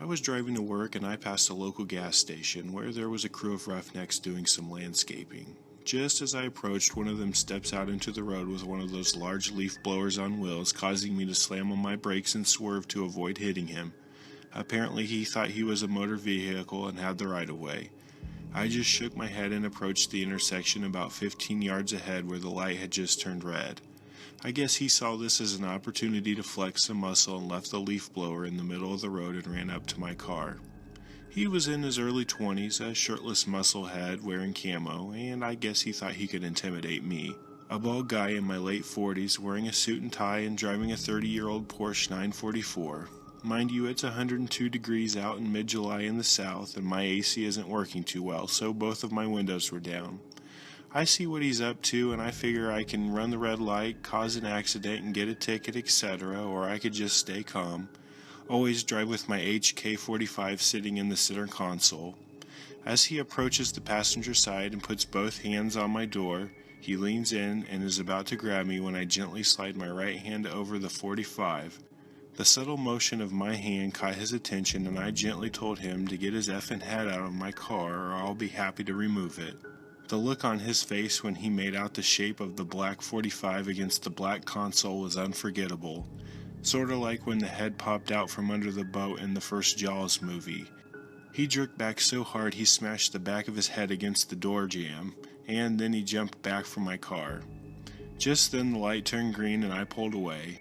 I was driving to work and I passed a local gas station where there was a crew of roughnecks doing some landscaping. Just as I approached, one of them steps out into the road with one of those large leaf blowers on wheels, causing me to slam on my brakes and swerve to avoid hitting him. Apparently he thought he was a motor vehicle and had the right of way. I just shook my head and approached the intersection about 15 yards ahead where the light had just turned red. I guess he saw this as an opportunity to flex some muscle and left the leaf blower in the middle of the road and ran up to my car. He was in his early 20s, a shirtless musclehead wearing camo, and I guess he thought he could intimidate me. A bald guy in my late 40s wearing a suit and tie and driving a 30-year-old Porsche 944. Mind you, it's 102 degrees out in mid-July in the south, and my AC isn't working too well, so both of my windows were down. I see what he's up to, and I figure I can run the red light, cause an accident, and get a ticket, etc., or I could just stay calm. Always drive with my HK-45 sitting in the center console. As he approaches the passenger side and puts both hands on my door, he leans in and is about to grab me when I gently slide my right hand over the 45. The subtle motion of my hand caught his attention, and I gently told him to get his effing head out of my car or I'll be happy to remove it. The look on his face when he made out the shape of the black 45 against the black console was unforgettable. Sorta like when the head popped out from under the boat in the first Jaws movie. He jerked back so hard he smashed the back of his head against the door jamb, and then he jumped back from my car. Just then the light turned green and I pulled away.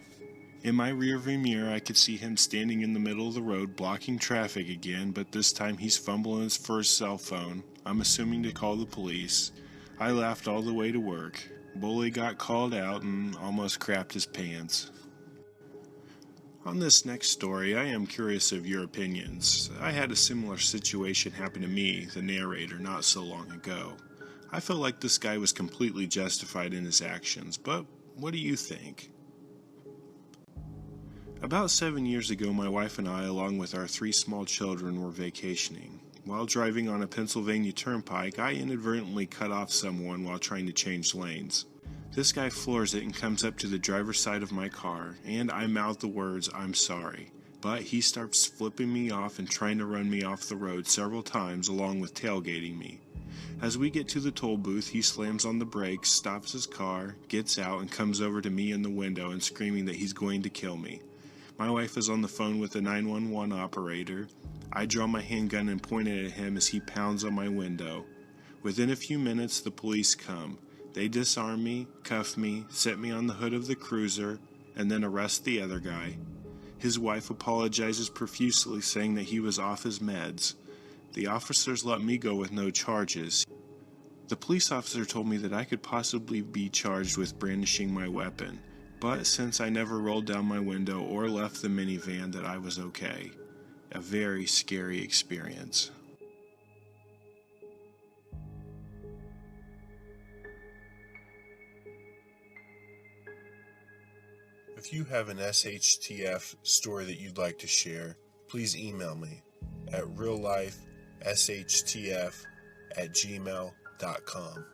In my rearview mirror I could see him standing in the middle of the road blocking traffic again, but this time he's fumbling for his cell phone. I'm assuming to call the police. I laughed all the way to work. Bully got called out and almost crapped his pants. On this next story, I am curious of your opinions. I had a similar situation happen to me, the narrator, not so long ago. I felt like this guy was completely justified in his actions, but what do you think? About 7 years ago, my wife and I, along with our 3 small children, were vacationing. While driving on a Pennsylvania turnpike, I inadvertently cut off someone while trying to change lanes. This guy floors it and comes up to the driver's side of my car, and I mouth the words, "I'm sorry." But he starts flipping me off and trying to run me off the road several times along with tailgating me. As we get to the toll booth, he slams on the brakes, stops his car, gets out, and comes over to me in the window and screaming that he's going to kill me. My wife is on the phone with the 911 operator. I draw my handgun and point it at him as he pounds on my window. Within a few minutes, the police come. They disarm me, cuff me, set me on the hood of the cruiser, and then arrest the other guy. His wife apologizes profusely, saying that he was off his meds. The officers let me go with no charges. The police officer told me that I could possibly be charged with brandishing my weapon, but since I never rolled down my window or left the minivan, that I was okay. A very scary experience. If you have an SHTF story that you'd like to share, please email me at reallifeshtf@gmail.com.